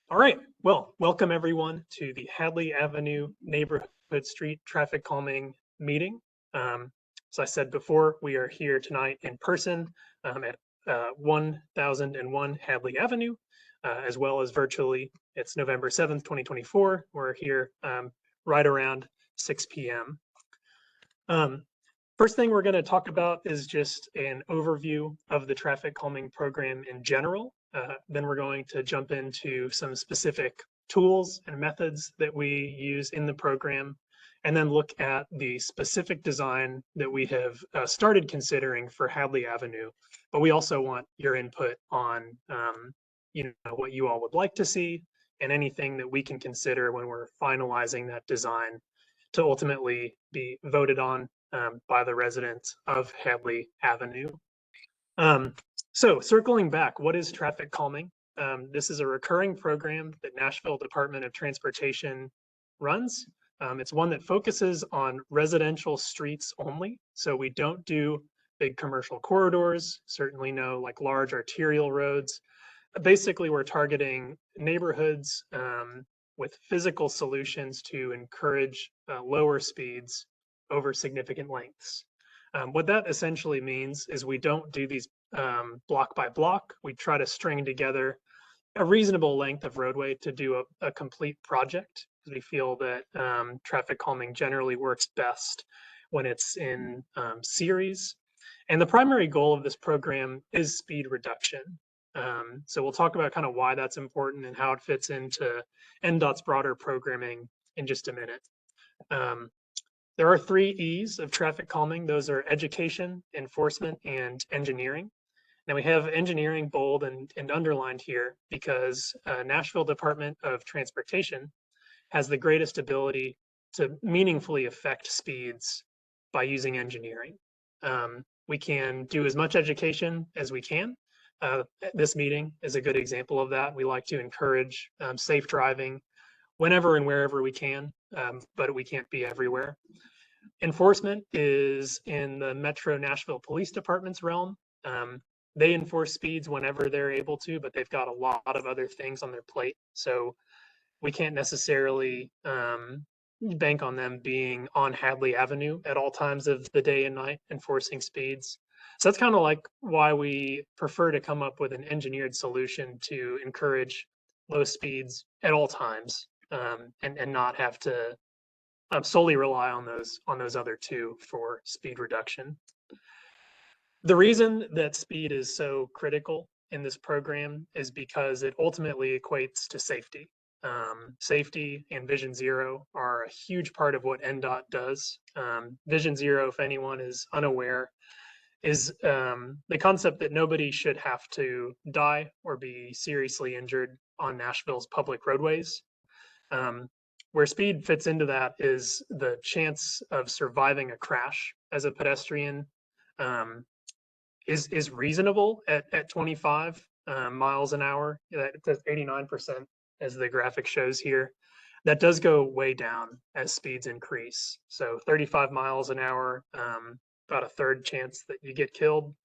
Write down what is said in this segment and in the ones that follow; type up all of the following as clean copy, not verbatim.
All right. Well, welcome everyone to the Hadley Avenue Neighborhood Street Traffic Calming meeting. As I said before, we are here tonight in person at 1001 Hadley Avenue, as well as virtually. It's November 7th, 2024. We're here right around 6 p.m. First thing we're going to talk about is just an overview of the traffic calming program in general. Then we're going to jump into some specific tools and methods that we use in the program, and then look at the specific design that we have started considering for Hadley Avenue. But we also want your input on what you all would like to see and anything that we can consider when we're finalizing that design to ultimately be voted on by the residents of Hadley Avenue. So circling back, what is traffic calming? This is a recurring program that Nashville Department of Transportation runs. It's one that focuses on residential streets only. So we don't do big commercial corridors, certainly no like large arterial roads. Basically, we're targeting neighborhoods with physical solutions to encourage lower speeds over significant lengths. What that essentially means is we don't do these block by block. We try to string together a reasonable length of roadway to do a complete project, because we feel that traffic calming generally works best when it's in series. And the primary goal of this program is speed reduction. So we'll talk about kind of why that's important and how it fits into NDOT's broader programming in just a minute. There are 3 E's of traffic calming. Those are education, enforcement, and engineering. Now we have engineering bold and underlined here because Nashville Department of Transportation has the greatest ability to meaningfully affect speeds by using engineering. We can do as much education as we can. This meeting is a good example of that. We like to encourage safe driving whenever and wherever we can, but we can't be everywhere. Enforcement is in the Metro Nashville Police Department's realm. They enforce speeds whenever they're able to, but they've got a lot of other things on their plate. So we can't necessarily bank on them being on Hadley Avenue at all times of the day and night enforcing speeds. So that's kind of like why we prefer to come up with an engineered solution to encourage low speeds at all times, and not have to solely rely on those other 2 for speed reduction. The reason that speed is so critical in this program is because it ultimately equates to safety. Safety and Vision Zero are a huge part of what NDOT does. Vision Zero, if anyone is unaware, is the concept that nobody should have to die or be seriously injured on Nashville's public roadways. Where speed fits into that is the chance of surviving a crash as a pedestrian is reasonable at 25 miles an hour. That's 89%, as the graphic shows here. That does go way down as speeds increase. So 35 miles an hour, about a third chance that you get killed.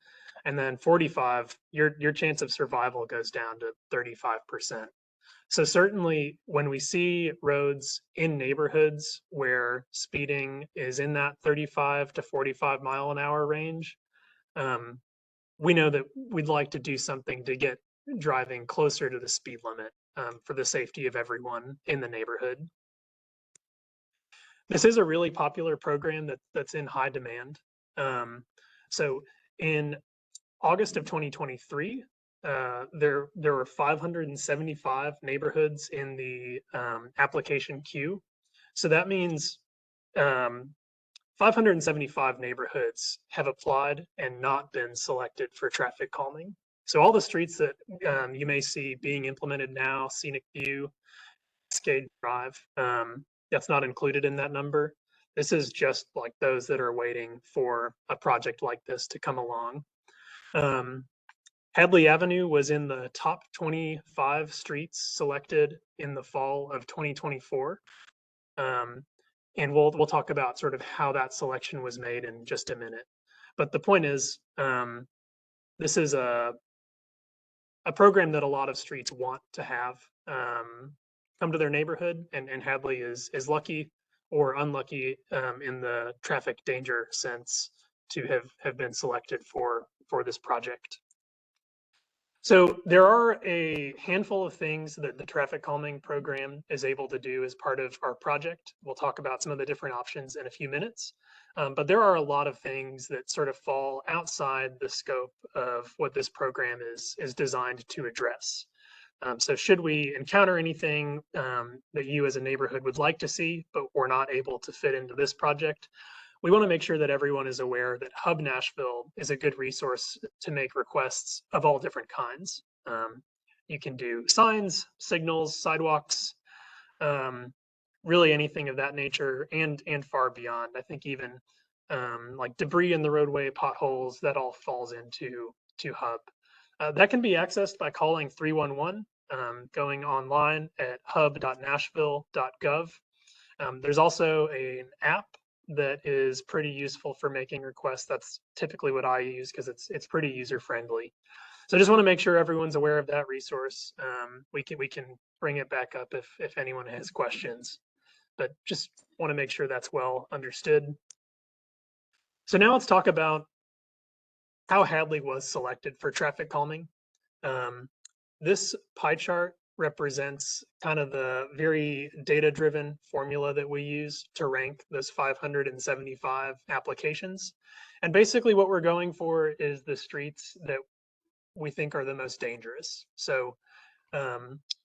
And then 45, your chance of survival goes down to 35%. So certainly when we see roads in neighborhoods where speeding is in that 35 to 45 mile an hour range, we know that we'd like to do something to get driving closer to the speed limit for the safety of everyone in the neighborhood. This is a really popular program that's in high demand. So in August of 2023, there were 575 neighborhoods in the application queue. So that means 575 neighborhoods have applied and not been selected for traffic calming. So all the streets that you may see being implemented now, Scenic View, Cascade Drive, that's not included in that number. This is just like those that are waiting for a project like this to come along. Hadley Avenue was in the top 25 streets selected in the fall of 2024. And we'll talk about sort of how that selection was made in just a minute. But the point is, this is a a program that a lot of streets want to have come to their neighborhood, and Hadley is lucky or unlucky in the traffic danger sense to have been selected for this project. So there are a handful of things that the traffic calming program is able to do as part of our project. We'll talk about some of the different options in a few minutes, but there are a lot of things that sort of fall outside the scope of what this program is designed to address. So should we encounter anything that you as a neighborhood would like to see, but we're not able to fit into this project, we want to make sure that everyone is aware that Hub Nashville is a good resource to make requests of all different kinds. You can do signs, signals, sidewalks, really anything of that nature, and far beyond. I think even like debris in the roadway, potholes, that all falls into Hub. That can be accessed by calling 311, going online at hub.Nashville.gov. There's also an app that is pretty useful for making requests. That's typically what I use because it's pretty user friendly. So I just want to make sure everyone's aware of that resource. We can bring it back up if anyone has questions, but just want to make sure that's well understood. So now let's talk about how Hadley was selected for traffic calming. This pie chart represents kind of the very data-driven formula that we use to rank those 575 applications. And basically what we're going for is the streets that we think are the most dangerous. So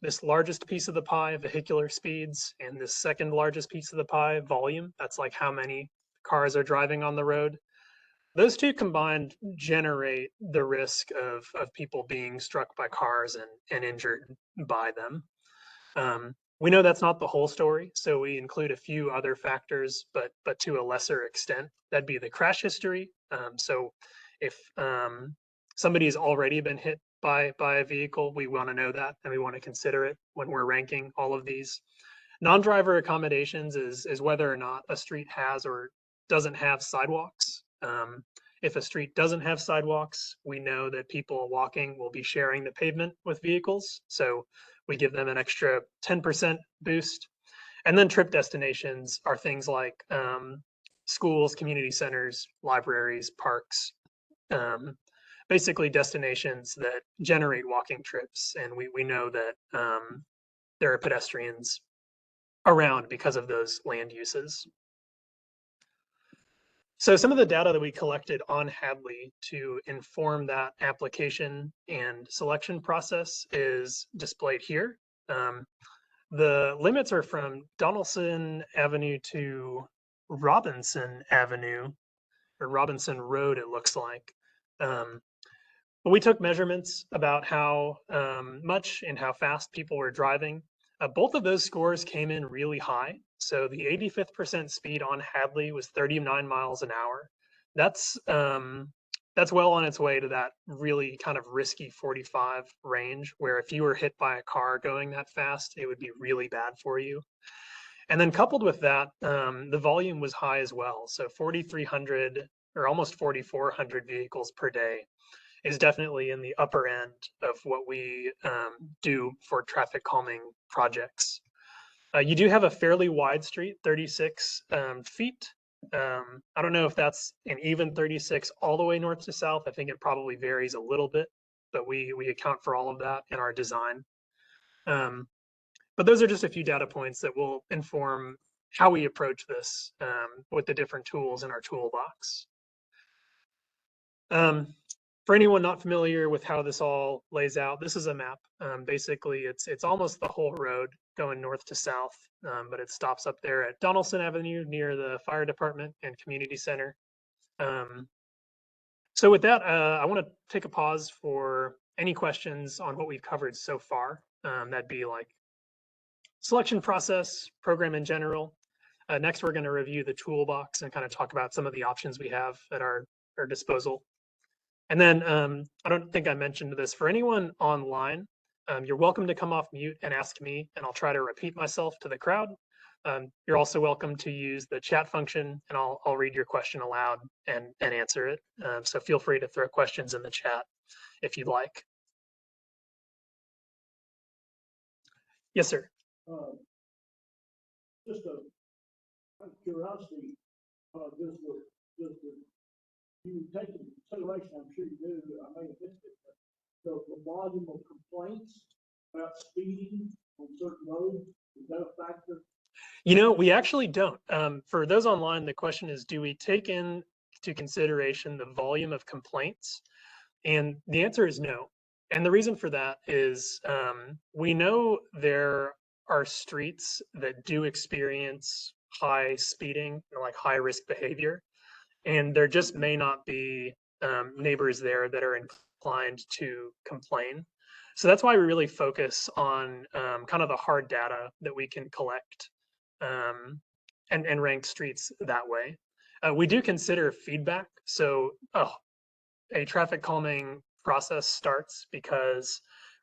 this largest piece of the pie, vehicular speeds, and this second largest piece of the pie, volume, that's like how many cars are driving on the road. Those two combined generate the risk of people being struck by cars and injured by them. We know that's not the whole story, so we include a few other factors, but to a lesser extent. That'd be the crash history. So if somebody's already been hit by a vehicle, we want to know that, and we want to consider it when we're ranking all of these. Non-driver accommodations is whether or not a street has or doesn't have sidewalks. If a street doesn't have sidewalks, we know that people walking will be sharing the pavement with vehicles. So we give them an extra 10% boost. And then trip destinations are things like schools, community centers, libraries, parks, basically destinations that generate walking trips. And we know that there are pedestrians around because of those land uses. So some of the data that we collected on Hadley to inform that application and selection process is displayed here. The limits are from Donaldson Avenue to Robinson Avenue, or Robinson Road, it looks like. But we took measurements about how much and how fast people were driving. Both of those scores came in really high. So the 85th percent speed on Hadley was 39 miles an hour. That's well on its way to that really kind of risky 45 range, where if you were hit by a car going that fast, it would be really bad for you. And then coupled with that, the volume was high as well. So 4,300 or almost 4,400 vehicles per day is definitely in the upper end of what we do for traffic calming projects. You do have a fairly wide street, 36 feet. I don't know if that's an even 36 all the way north to south. I think it probably varies a little bit, but we account for all of that in our design. But those are just a few data points that will inform how we approach this with the different tools in our toolbox. For anyone not familiar with how this all lays out, this is a map. Basically, it's almost the whole road going north to south, but it stops up there at Donaldson Avenue near the fire department and community center. So with that, I want to take a pause for any questions on what we've covered so far. That'd be like selection process, program in general. Next, we're going to review the toolbox and kind of talk about some of the options we have at our disposal. And then I don't think I mentioned this, for anyone online, you're welcome to come off mute and ask me, and I'll try to repeat myself to the crowd. You're also welcome to use the chat function, and I'll read your question aloud and answer it. So feel free to throw questions in the chat if you'd like. Yes, sir. Just out of curiosity, does you take into consideration, I'm sure you do, I may have missed it, but the volume of complaints about speeding on certain roads, is that a factor? You know, we actually don't. For those online, the question is, do we take into consideration the volume of complaints? And the answer is no. And the reason for that is we know there are streets that do experience high speeding, like high risk behavior, and there just may not be neighbors there that are inclined to complain. So that's why we really focus on kind of the hard data that we can collect and rank streets that way. We do consider feedback. So a traffic calming process starts because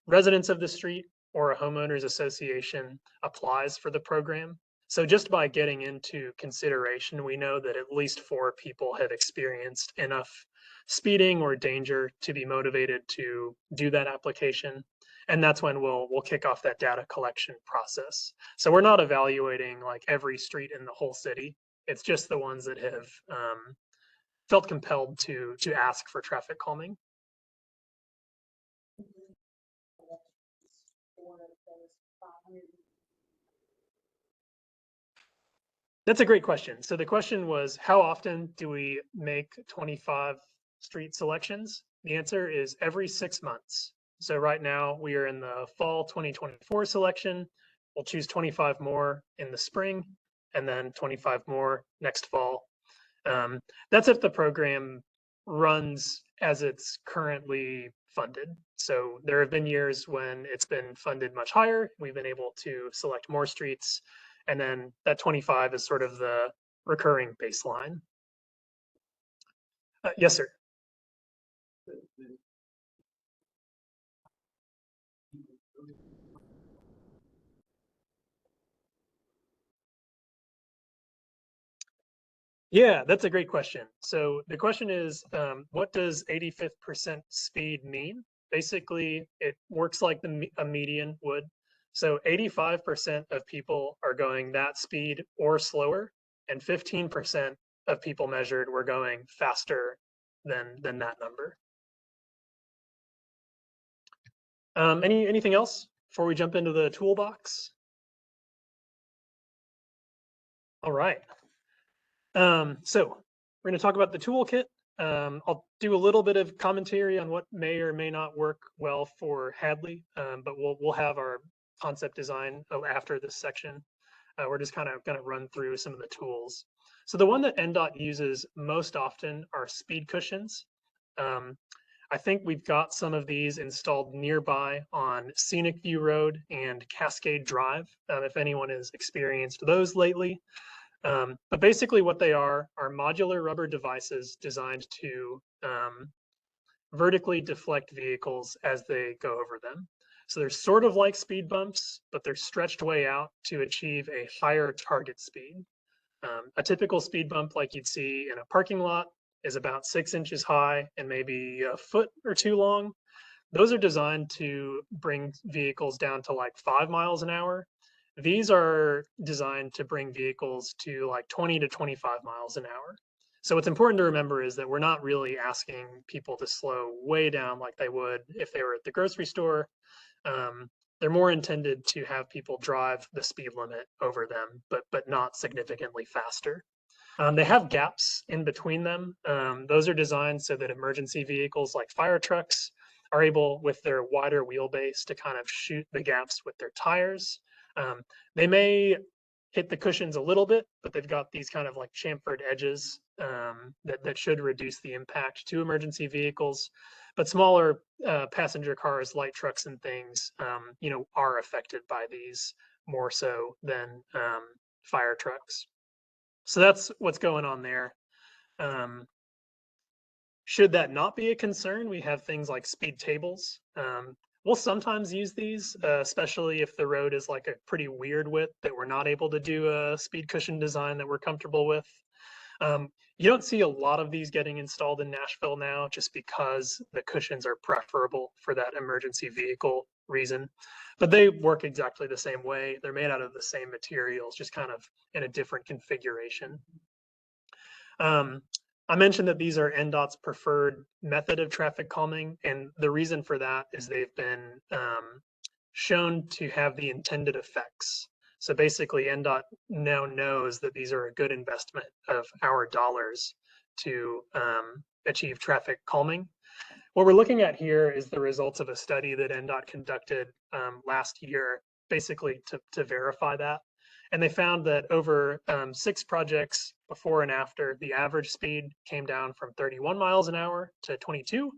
residents of the street or a homeowners association applies for the program. So just by getting into consideration, we know that at least 4 people have experienced enough speeding or danger to be motivated to do that application. And that's when we'll kick off that data collection process. So we're not evaluating like every street in the whole city. It's just the ones that have felt compelled to ask for traffic calming. That's a great question. So the question was, how often do we make 25 street selections? The answer is every 6 months. So right now we are in the fall 2024 selection. We'll choose 25 more in the spring and then 25 more next fall. That's if the program runs as it's currently funded. So there have been years when it's been funded much higher. We've been able to select more streets. And then that 25 is sort of the recurring baseline. Yes, sir. Yeah, that's a great question. So the question is, what does 85th% speed mean? Basically, it works like a median would. So 85% of people are going that speed or slower, and 15% of people measured were going faster than that number. Anything else before we jump into the toolbox? All right. So we're going to talk about the toolkit. I'll do a little bit of commentary on what may or may not work well for Hadley, but we'll have our concept design after this section. We're just kind of going to run through some of the tools. So the one that NDOT uses most often are speed cushions. I think we've got some of these installed nearby on Scenic View Road and Cascade Drive, if anyone has experienced those lately. But basically what they are modular rubber devices designed to vertically deflect vehicles as they go over them. So they're sort of like speed bumps, but they're stretched way out to achieve a higher target speed. A typical speed bump like you'd see in a parking lot is about 6 inches high and maybe a foot or 2 long. Those are designed to bring vehicles down to like 5 miles an hour. These are designed to bring vehicles to like 20 to 25 miles an hour. So what's important to remember is that we're not really asking people to slow way down like they would if they were at the grocery store. They're more intended to have people drive the speed limit over them, but not significantly faster. They have gaps in between them. Those are designed so that emergency vehicles like fire trucks are able, with their wider wheelbase, to kind of shoot the gaps with their tires. They may hit the cushions a little bit, but they've got these kind of like chamfered edges that should reduce the impact to emergency vehicles. But smaller passenger cars, light trucks, and things, are affected by these more so than fire trucks. So that's what's going on there. Should that not be a concern, we have things like speed tables. We'll sometimes use these, especially if the road is like a pretty weird width that we're not able to do a speed cushion design that we're comfortable with. You don't see a lot of these getting installed in Nashville now just because the cushions are preferable for that emergency vehicle reason, but they work exactly the same way. They're made out of the same materials, just kind of in a different configuration. I mentioned that these are NDOT's preferred method of traffic calming, and the reason for that is they've been shown to have the intended effects. So basically, NDOT now knows that these are a good investment of our dollars to achieve traffic calming. What we're looking at here is the results of a study that NDOT conducted last year, basically to verify that. And they found that over 6 projects before and after, the average speed came down from 31 miles an hour to 22,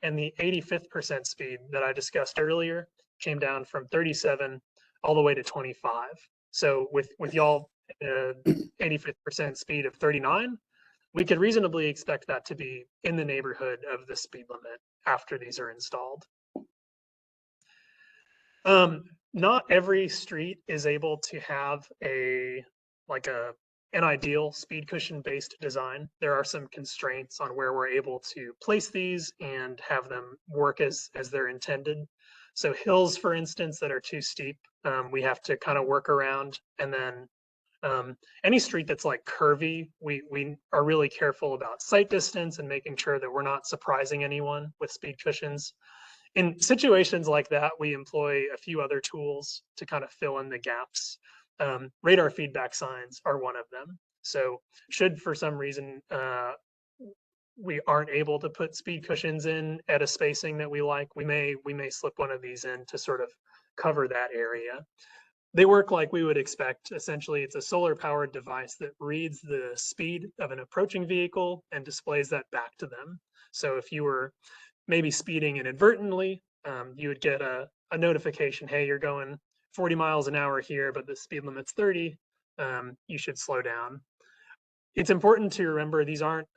and the 85th% speed that I discussed earlier came down from 37 all the way to 25. So with y'all 85th% speed of 39, we could reasonably expect that to be in the neighborhood of the speed limit after these are installed. Not every street is able to have an ideal speed cushion based design. There are some constraints on where we're able to place these and have them work as they're intended. So hills, for instance, that are too steep, we have to kind of work around. And then any street that's like curvy, we are really careful about sight distance and making sure that we're not surprising anyone with speed cushions. In situations like that, we employ a few other tools to kind of fill in the gaps. Radar feedback signs are one of them. So should for some reason we aren't able to put speed cushions in at a spacing that we like, we may slip one of these in to sort of cover that area. They work like we would expect. Essentially, it's a solar-powered device that reads the speed of an approaching vehicle and displays that back to them. So if you were maybe speeding inadvertently, you would get a notification, hey, you're going 40 miles an hour here, but the speed limit's 30, you should slow down. It's important to remember these aren't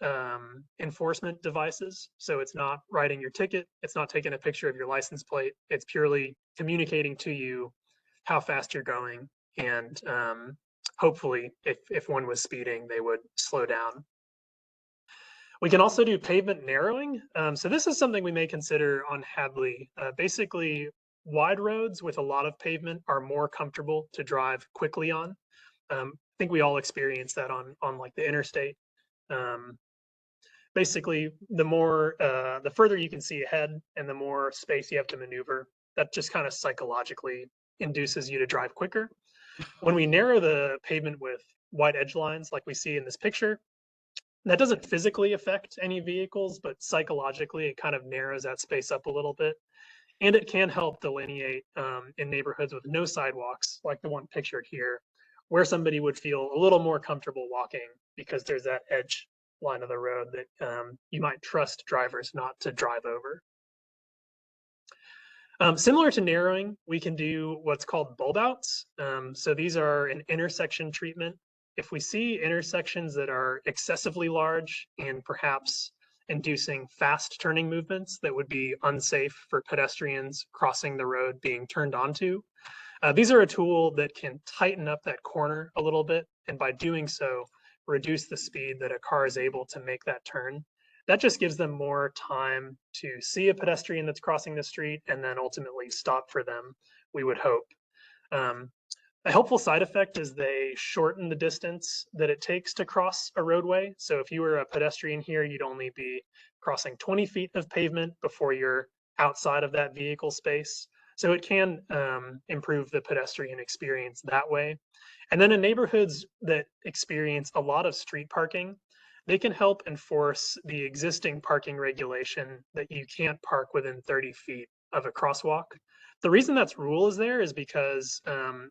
enforcement devices, so it's not writing your ticket, it's not taking a picture of your license plate, it's purely communicating to you how fast you're going, and hopefully if one was speeding, they would slow down. We can also do pavement narrowing. So this is something we may consider on Hadley. Basically, wide roads with a lot of pavement are more comfortable to drive quickly on. I think we all experience that on like the interstate. Basically, the further you can see ahead and the more space you have to maneuver, that just kind of psychologically induces you to drive quicker. When we narrow the pavement with wide edge lines like we see in this picture, that doesn't physically affect any vehicles, but psychologically it kind of narrows that space up a little bit. And it can help delineate in neighborhoods with no sidewalks, like the one pictured here, where somebody would feel a little more comfortable walking because there's that edge line of the road that you might trust drivers not to drive over. Similar to narrowing, we can do what's called bulb outs. So these are an intersection treatment. If we see intersections that are excessively large and perhaps inducing fast turning movements that would be unsafe for pedestrians crossing the road being turned onto, these are a tool that can tighten up that corner a little bit, and by doing so, reduce the speed that a car is able to make that turn. That just gives them more time to see a pedestrian that's crossing the street and then ultimately stop for them, we would hope. A helpful side effect is they shorten the distance that it takes to cross a roadway. So if you were a pedestrian here, you'd only be crossing 20 feet of pavement before you're outside of that vehicle space. So it can improve the pedestrian experience that way. And then in neighborhoods that experience a lot of street parking, they can help enforce the existing parking regulation that you can't park within 30 feet of a crosswalk. The reason that rule is there is because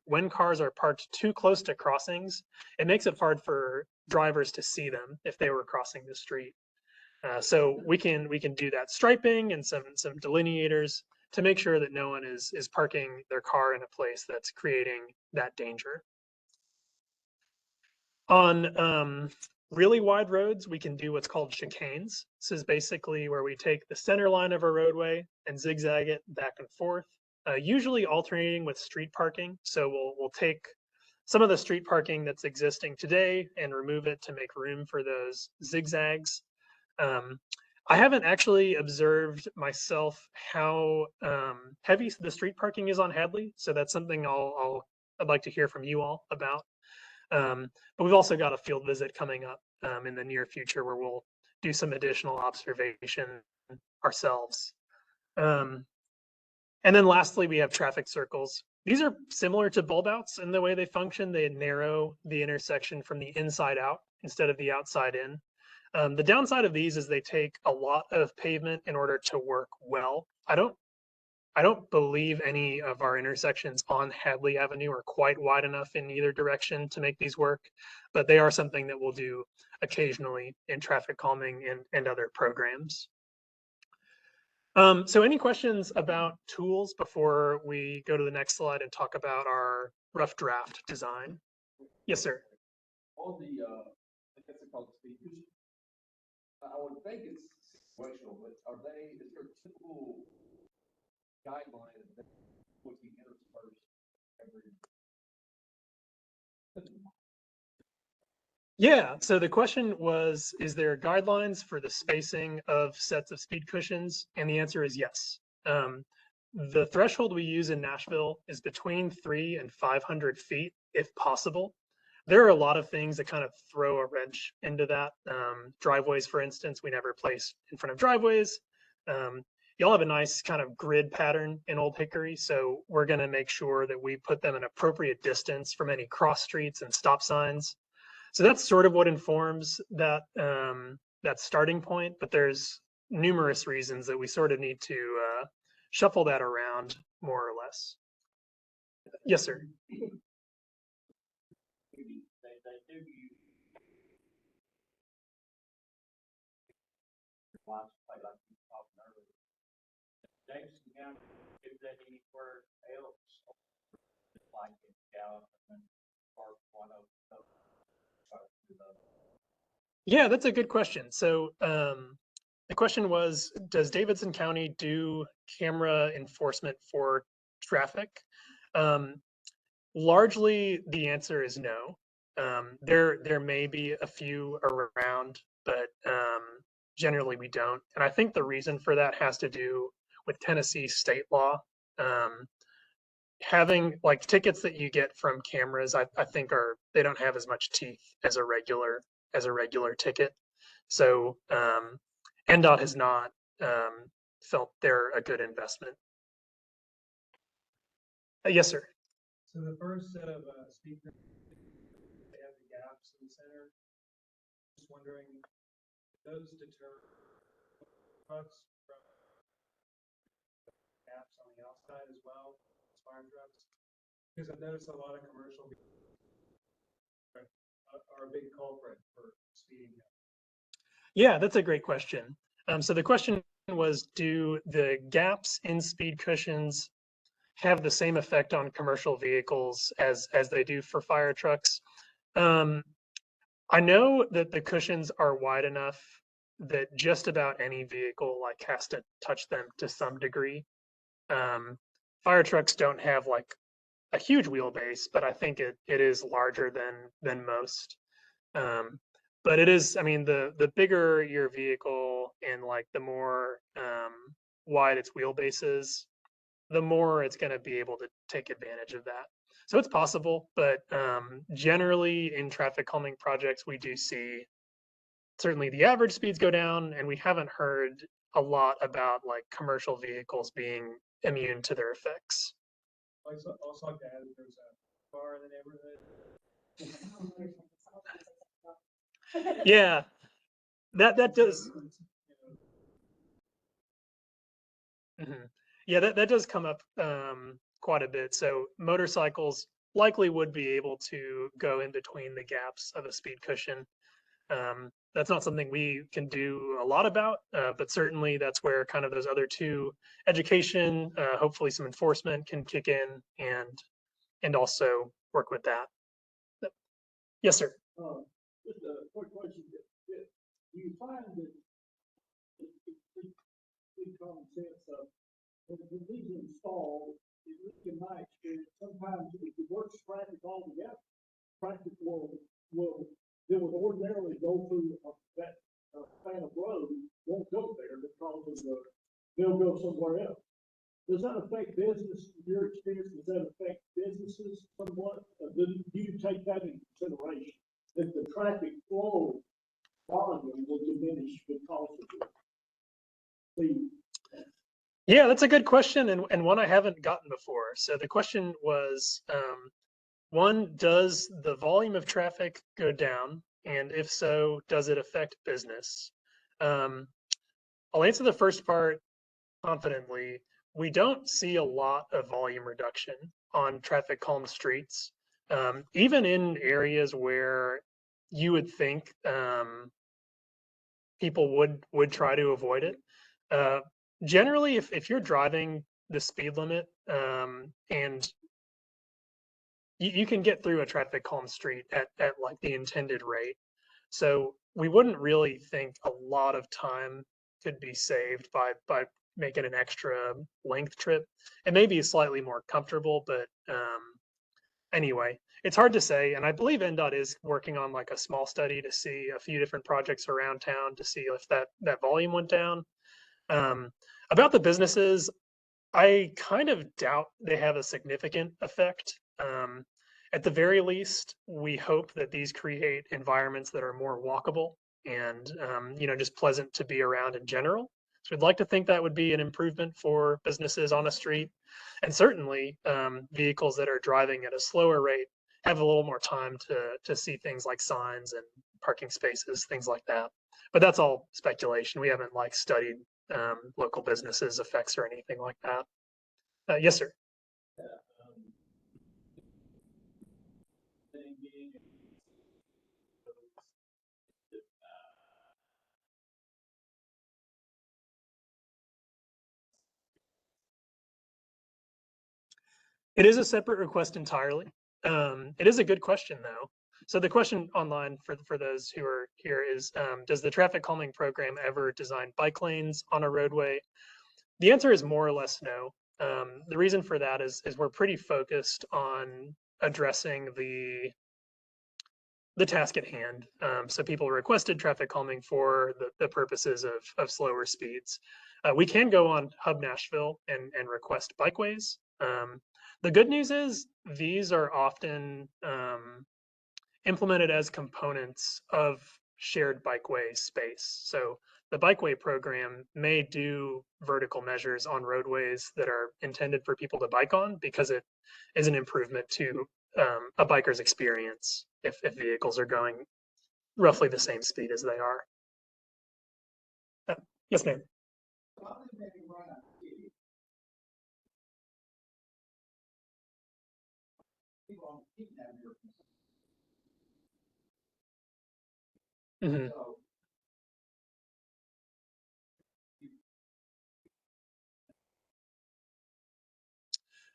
when cars are parked too close to crossings, it makes it hard for drivers to see them if they were crossing the street. So we can do that striping and some delineators to make sure that no one is parking their car in a place that's creating that danger. On really wide roads, we can do what's called chicanes. This is basically where we take the center line of a roadway and zigzag it back and forth, usually alternating with street parking. So we'll take some of the street parking that's existing today and remove it to make room for those zigzags. I haven't actually observed myself how heavy the street parking is on Hadley, so that's something I'd like to hear from you all about. But we've also got a field visit coming up in the near future where we'll do some additional observation ourselves. And then lastly, we have traffic circles. These are similar to bulb outs in the way they function. They narrow the intersection from the inside out instead of the outside in. The downside of these is they take a lot of pavement in order to work well. I don't believe any of our intersections on Hadley Avenue are quite wide enough in either direction to make these work, but they are something that we'll do occasionally in traffic calming and other programs. So any questions about tools before we go to the next slide and talk about our rough draft design? Yes, sir. On the, I guess they're called speakers. I would think it's situational, but is there typical guidelines that would be interspersed every? Yeah, so the question was, is there guidelines for the spacing of sets of speed cushions? And the answer is yes. The threshold we use in Nashville is between 300 and 500 feet, if possible. There are a lot of things that kind of throw a wrench into that. Driveways, for instance, we never place in front of driveways. Y'all have a nice kind of grid pattern in Old Hickory, so we're going to make sure that we put them an appropriate distance from any cross streets and stop signs. So that's sort of what informs that that starting point, but there's numerous reasons that we sort of need to shuffle that around more or less. Yes, sir. Yeah, that's a good question. So the question was, does Davidson County do camera enforcement for traffic? Largely, the answer is no. There may be a few around, but generally we don't. And I think the reason for that has to do with Tennessee state law. Having like tickets that you get from cameras, I think they don't have as much teeth as a regular ticket. So NDOT has not felt they're a good investment. Yes, sir. So the first set of speakers, they have the gaps in the center. Just wondering, those deter trucks from gaps on the outside as well, as fire trucks? Because I've noticed a lot of commercial are a big culprit for speeding. Yeah, that's a great question. So the question was, do the gaps in speed cushions have the same effect on commercial vehicles as they do for fire trucks? I know that the cushions are wide enough that just about any vehicle like has to touch them to some degree. Fire trucks don't have like a huge wheelbase, but I think it is larger than most. But it is, I mean, the bigger your vehicle and like the more wide its wheelbase is, the more it's going to be able to take advantage of that. So it's possible, but generally in traffic calming projects, we do see certainly the average speeds go down, and we haven't heard a lot about like commercial vehicles being immune to their effects. I also like to add that there's a car in the neighborhood. Yeah, that does. Mm-hmm. Yeah, that does come up quite a bit. So motorcycles likely would be able to go in between the gaps of a speed cushion. That's not something we can do a lot about, but certainly that's where kind of those other two, education, hopefully some enforcement, can kick in and also work with that. Yes, sir. Just a quick question. Do you find that it's common sense of when these are installed, at least in my experience, sometimes if it works traffic all together, traffic will they would ordinarily go through that span of road, won't go there because of they'll go somewhere else. does that affect business, in your experience, does that affect businesses somewhat? Do you take that into consideration, that the traffic flow volume will diminish because of the Yeah, that's a good question, and one I haven't gotten before. So the question was, one, does the volume of traffic go down? And if so, does it affect business? Um, I'll answer the first part confidently. We don't see a lot of volume reduction on traffic calm streets, even in areas where you would think people would try to avoid it. Uh, Generally, if you're driving the speed limit and you can get through a traffic calm street at like the intended rate. So we wouldn't really think a lot of time could be saved by making an extra length trip. It may be slightly more comfortable, but anyway, it's hard to say. And I believe NDOT is working on like a small study to see a few different projects around town to see if that volume went down. About the businesses, I kind of doubt they have a significant effect. At the very least, we hope that these create environments that are more walkable and just pleasant to be around in general. So we'd like to think that would be an improvement for businesses on a street, and certainly vehicles that are driving at a slower rate have a little more time to see things like signs and parking spaces, things like that. But that's all speculation. We haven't like studied local businesses' effects or anything like that. Yes, sir. It is a separate request entirely. It is a good question though. So the question online for those who are here is, does the traffic calming program ever design bike lanes on a roadway? The answer is more or less no. The reason for that is we're pretty focused on addressing the task at hand. So people requested traffic calming for the purposes of slower speeds. We can go on Hub Nashville and request bikeways. The good news is these are often implemented as components of shared bikeway space. So the bikeway program may do vertical measures on roadways that are intended for people to bike on because it is an improvement to a biker's experience if vehicles are going roughly the same speed as they are. Yes, ma'am. Mm-hmm.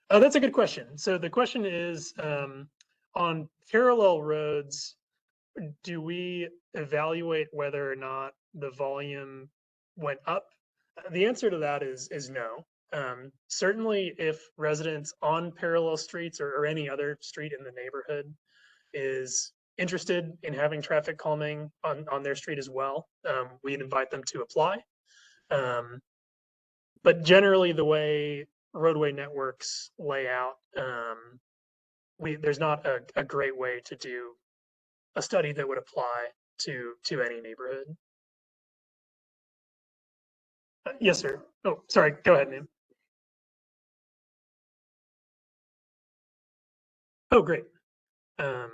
That's a good question. So the question is, on parallel roads, do we evaluate whether or not the volume went up? The answer to that is no. Certainly, if residents on parallel streets or any other street in the neighborhood is interested in having traffic calming on their street as well, we'd invite them to apply. But generally, the way roadway networks lay out, there's not a great way to do a study that would apply to any neighborhood. Yes, sir. Oh, sorry. Go ahead, ma'am. Oh, great. Yeah,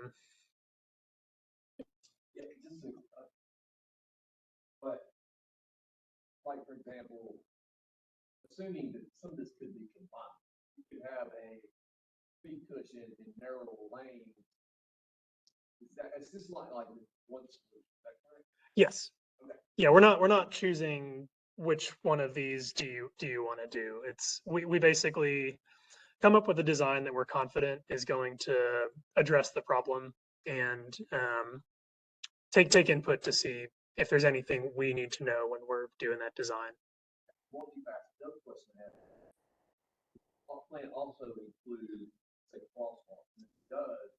but like for example, assuming that some of this could be combined, you could have a speed cushion in narrow lane. It's just like one switch, is that correct? Yes. Okay. Yeah, we're not choosing which one of these do you want to do. It's we basically come up with a design that we're confident is going to address the problem and take input to see if there's anything we need to know when we're doing that design. Multifaceted. Another question I have. Our plan also includes, say, crosswalk. And it does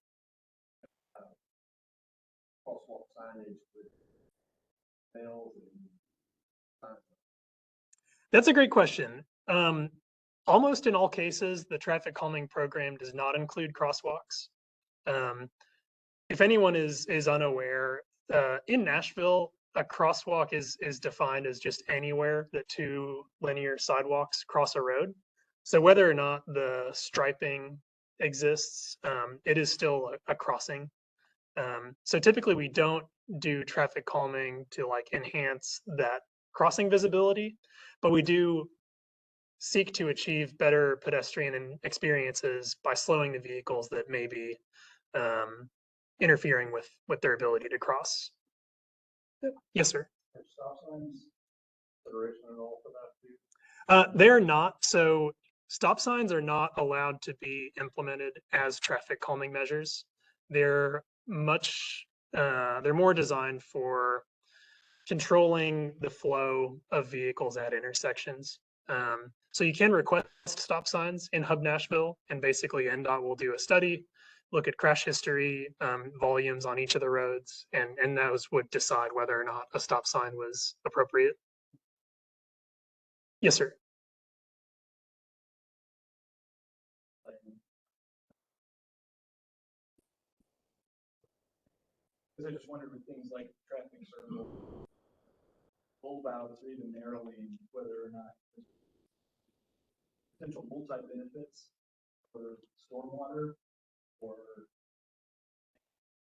crosswalk signage with bells and signs. That's a great question. Almost in all cases, the traffic calming program does not include crosswalks. If anyone is unaware, in Nashville, a crosswalk is defined as just anywhere that two linear sidewalks cross a road. So whether or not the striping exists, it is still a crossing. So typically we don't do traffic calming to like enhance that crossing visibility, but we do seek to achieve better pedestrian experiences by slowing the vehicles that may be interfering with their ability to cross. Yes, sir. Are stop signs consideration at all for that too? They're not. So stop signs are not allowed to be implemented as traffic calming measures. They're they're more designed for controlling the flow of vehicles at intersections. So you can request stop signs in Hub Nashville, and basically NDOT will do a study, look at crash history, volumes on each of the roads, and those would decide whether or not a stop sign was appropriate. Yes, sir. Because I just wondered with things like traffic circle, bulb outs, or even narrowing, whether or not there's potential multi-benefits for stormwater or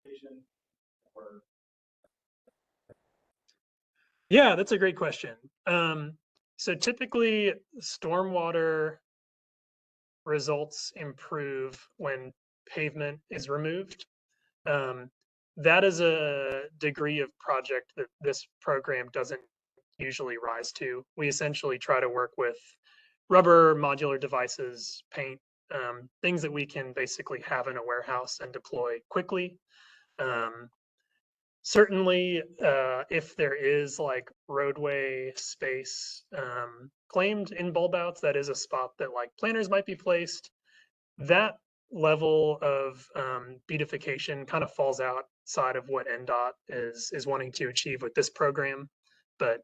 patient or Yeah, that's a great question. So typically, stormwater results improve when pavement is removed. That is a degree of project that this program doesn't usually rise to. We essentially try to work with rubber modular devices, paint, things that we can basically have in a warehouse and deploy quickly. Certainly, if there is like roadway space claimed in bulb outs, that is a spot that like planters might be placed. That level of beautification kind of falls outside of what NDOT is wanting to achieve with this program. But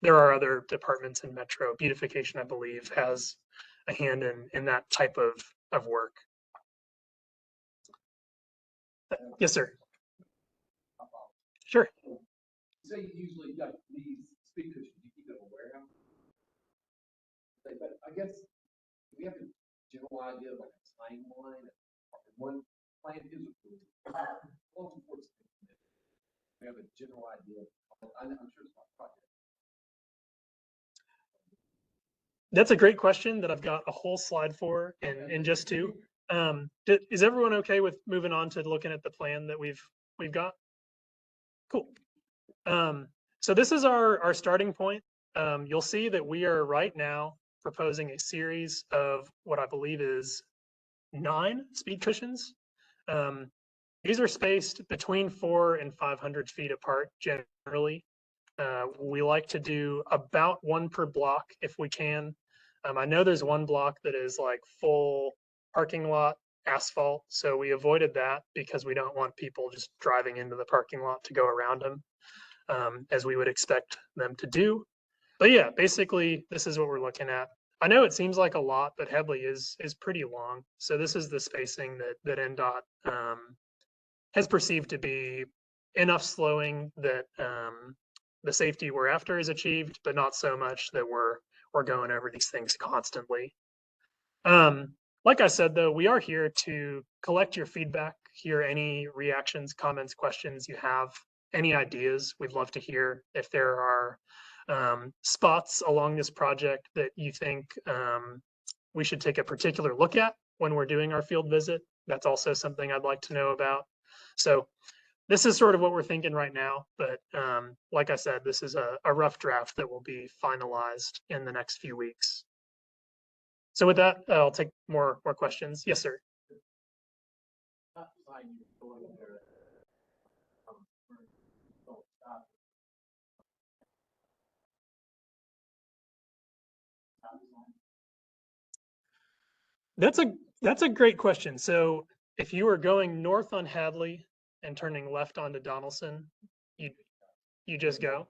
there are other departments in Metro. Beautification, I believe, has a hand in that type of work. Yes, sir. Sure. Say usually like these speed cushions, you keep them in a warehouse. But I guess we have a general idea of like a timeline. One plan is approved. We have a general idea. I'm sure it's not project. That's a great question that I've got a whole slide for in just two. Is everyone okay with moving on to looking at the plan that we've got? Cool. So this is our starting point. You'll see that we are right now proposing a series of what I believe is 9 speed cushions. These are spaced between 400 and 500 feet apart generally. We like to do about 1 per block if we can. I know there's one block that is like full parking lot asphalt, so we avoided that because we don't want people just driving into the parking lot to go around them, as we would expect them to do. But yeah, basically this is what we're looking at. I know it seems like a lot, but Hadley is pretty long. So this is the spacing that NDOT has perceived to be enough slowing that the safety we're after is achieved, but not so much that we're going over these things constantly. Like I said, though, we are here to collect your feedback, hear any reactions, comments, questions you have, any ideas. We'd love to hear if there are spots along this project that you think we should take a particular look at when we're doing our field visit. That's also something I'd like to know about. So this is sort of what we're thinking right now, but like I said, this is a rough draft that will be finalized in the next few weeks. So with that, I'll take more questions. Yes, sir. That's a great question. So if you were going north on Hadley and turning left onto Donaldson, you just go.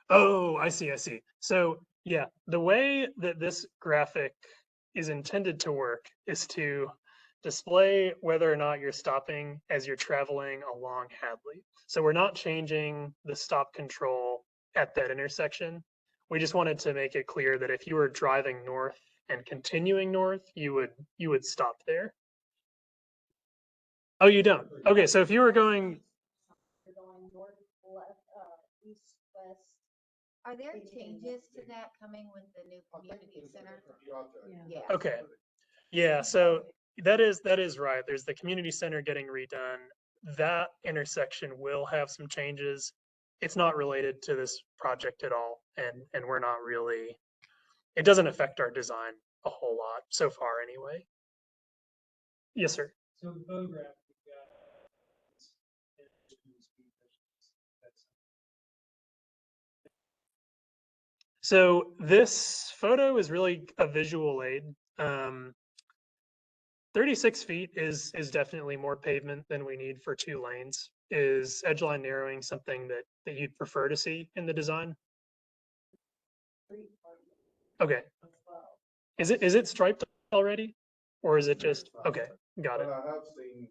Oh, I see, I see. So yeah, the way that this graphic is intended to work is to display whether or not you're stopping as you're traveling along Hadley. So we're not changing the stop control at that intersection. We just wanted to make it clear that if you were driving north and continuing north, you would stop there. Oh, you don't? Okay, so if you were going, You're going north, left, east, west. Are there changes to that coming with the new community center? Yeah. okay, yeah, so that is right. There's the community center getting redone. That intersection will have some changes. It's not related to this project at all, and we're not really, it doesn't affect our design a whole lot so far anyway. Yes, sir. So the photograph we got. So this photo is really a visual aid. 36 feet is definitely more pavement than we need for 2 lanes. Is edgeline narrowing something that you'd prefer to see in the design? Okay. Is it striped already? Or is it just, okay, got it. But I have seen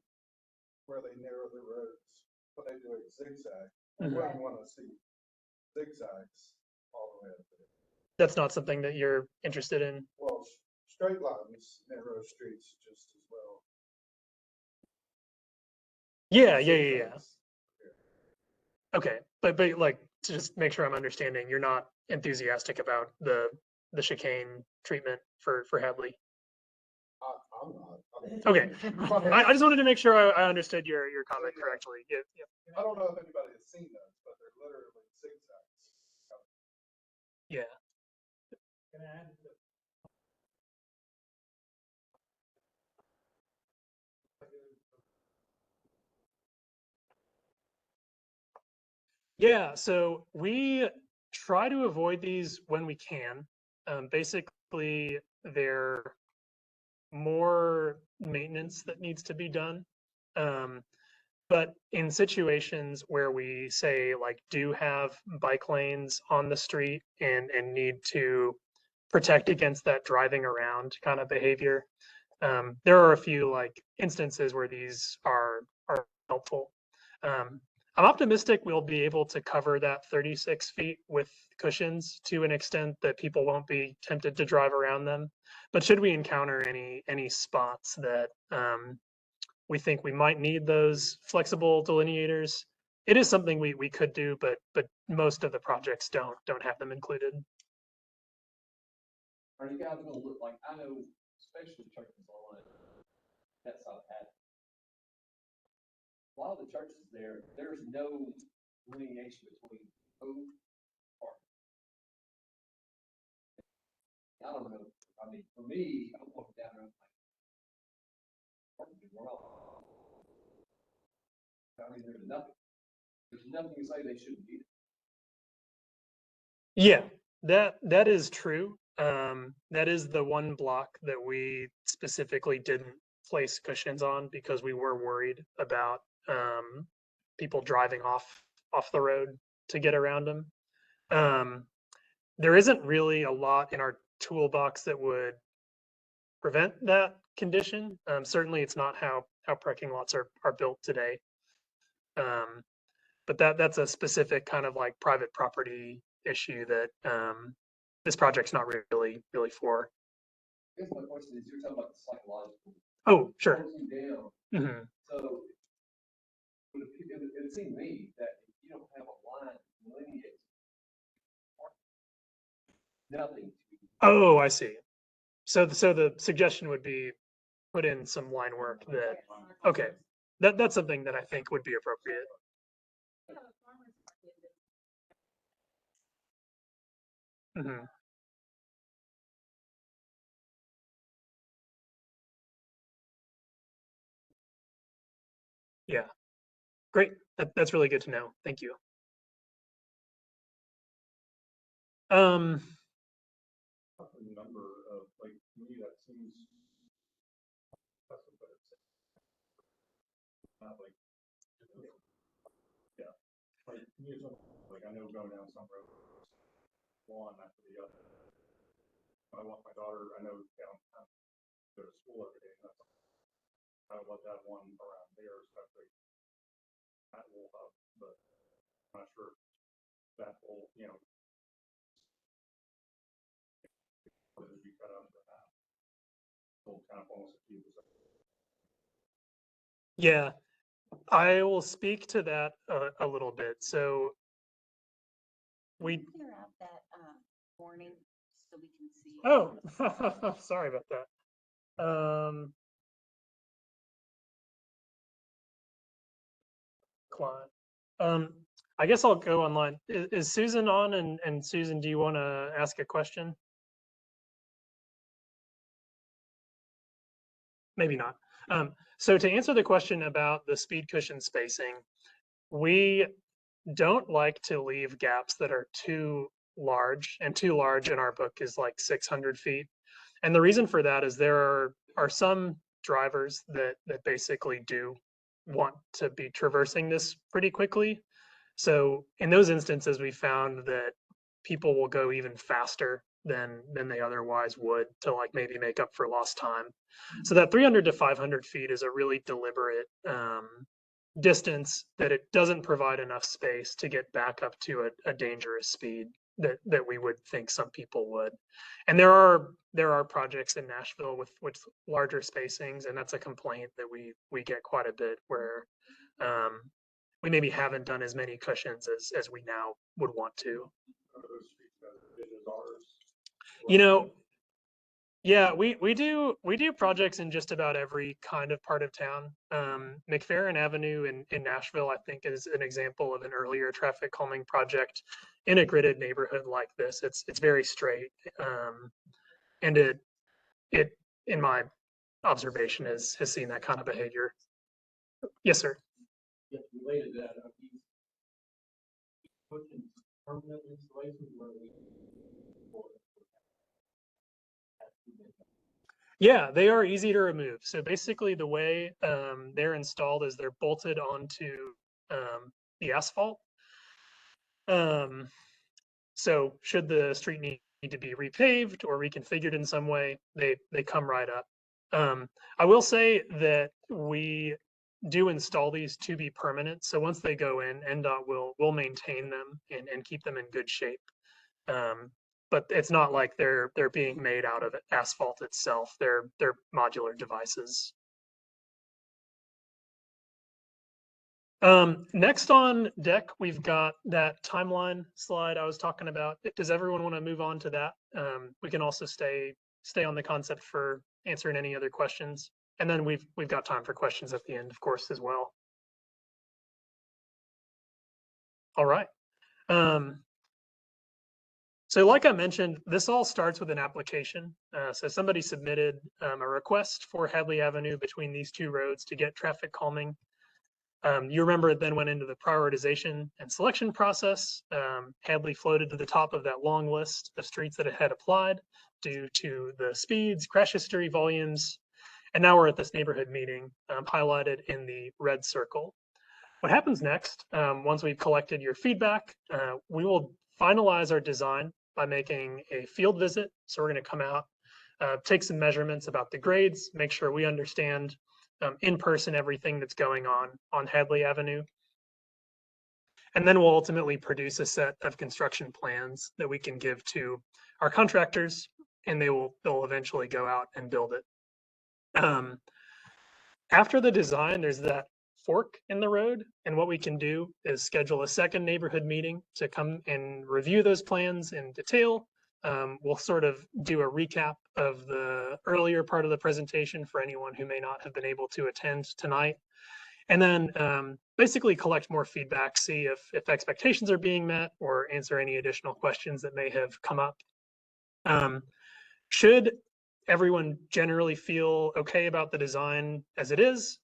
where they narrow the roads, but they do a zigzag. I Mhm. wouldn't want to see zigzags all the way up there. That's not something that you're interested in? Well, straight lines, narrow streets just as well. Yeah. Zigzags, Okay, but like to just make sure I'm understanding, you're not enthusiastic about the chicane treatment for Hadley. I'm not. Okay, I just wanted to make sure I understood your comment correctly. Yeah, I don't know if anybody has seen those, but they're literally zigzags. yeah. Can I add to Yeah, so we try to avoid these when we can. Basically, they're more maintenance that needs to be done. Um, but in situations where we say like do have bike lanes on the street and need to protect against that driving around kind of behavior, there are a few like instances where these are helpful. Um, I'm optimistic we'll be able to cover that 36 feet with cushions to an extent that people won't be tempted to drive around them. But should we encounter any spots that we think we might need those flexible delineators, it is something we could do, but most of the projects don't have them included. Are you guys gonna look like, I know, especially churches on that side of Hadley. A lot of the churches there, there's no delineation between road and park. I don't know, I mean, for me, I'm walking down there, I'm like, parking is wrong. I mean, there's nothing to say they shouldn't be there. Yeah, that is true. That is the one block that we specifically didn't place cushions on because we were worried about people driving off the road to get around them. There isn't really a lot in our toolbox that would prevent that condition. Certainly, it's not how parking lots are built today. But that's a specific kind of like private property issue that this project's not really for. I guess my question is, you're talking about the psychological. Oh, sure. Closing down, Hmm. so it seemed to me that if you don't have a line delineates nothing to Oh, I see. So the suggestion would be put in some line work that, okay, that's something that I think would be appropriate. Hmm. Yeah, great. That's really good to know. Thank you. Um, A number of, like, to me, that seems. Not like. Yeah. Like, to me, it's like, I know going down some roads, one after the other. I want my daughter, I know downtown, go to school every day. I would love to have one around there, especially that will help, but I'm not sure that will, whether you cut out for that. So kind of almost a few. Yeah, I will speak to that a little bit. So we, Clear out that, warning so we can see. oh, sorry about that. Client. I guess I'll go online. Is Susan on? And Susan, do you want to ask a question? Maybe not. So to answer the question about the speed cushion spacing, we don't like to leave gaps that are too large, and too large in our book is like 600 feet. And the reason for that is there are some drivers that basically do want to be traversing this pretty quickly. So in those instances, we found that people will go even faster than they otherwise would to like maybe make up for lost time. So that 300 to 500 feet is a really deliberate distance that it doesn't provide enough space to get back up to a dangerous speed that we would think some people would. And there are projects in Nashville with larger spacings, and that's a complaint that we get quite a bit, where we maybe haven't done as many cushions as we now would want to. You know, yeah, we do projects in just about every kind of part of town. McFerrin Avenue in Nashville, I think, is an example of an earlier traffic calming project in a gridded neighborhood like this. It's very straight, and it in my observation has seen that kind of behavior. Yes, sir. Yes, related to that, these cushions, permanent installations where we. Yeah, they are easy to remove. So basically the way they're installed is they're bolted onto the asphalt. So should the street need to be repaved or reconfigured in some way, they come right up. I will say that we do install these to be permanent. So once they go in, NDOT will maintain them and keep them in good shape. But it's not like they're being made out of asphalt itself. They're modular devices. Next on deck, we've got that timeline slide I was talking about. Does everyone want to move on to that? We can also stay on the concept for answering any other questions, and then we've got time for questions at the end, of course, as well. All right. So like I mentioned, this all starts with an application. So somebody submitted a request for Hadley Avenue between these two roads to get traffic calming. You remember it then went into the prioritization and selection process. Hadley floated to the top of that long list of streets that it had applied due to the speeds, crash history, volumes. And now we're at this neighborhood meeting highlighted in the red circle. What happens next, once we've collected your feedback, we will finalize our design by making a field visit. So we're going to come out, take some measurements about the grades, make sure we understand in person everything that's going on Hadley Avenue. And then we'll ultimately produce a set of construction plans that we can give to our contractors, and they'll eventually go out and build it. After the design, there's that fork in the road, and what we can do is schedule a second neighborhood meeting to come and review those plans in detail. We'll sort of do a recap of the earlier part of the presentation for anyone who may not have been able to attend tonight, and then basically collect more feedback, see if expectations are being met, or answer any additional questions that may have come up. Should everyone generally feel okay about the design as it is,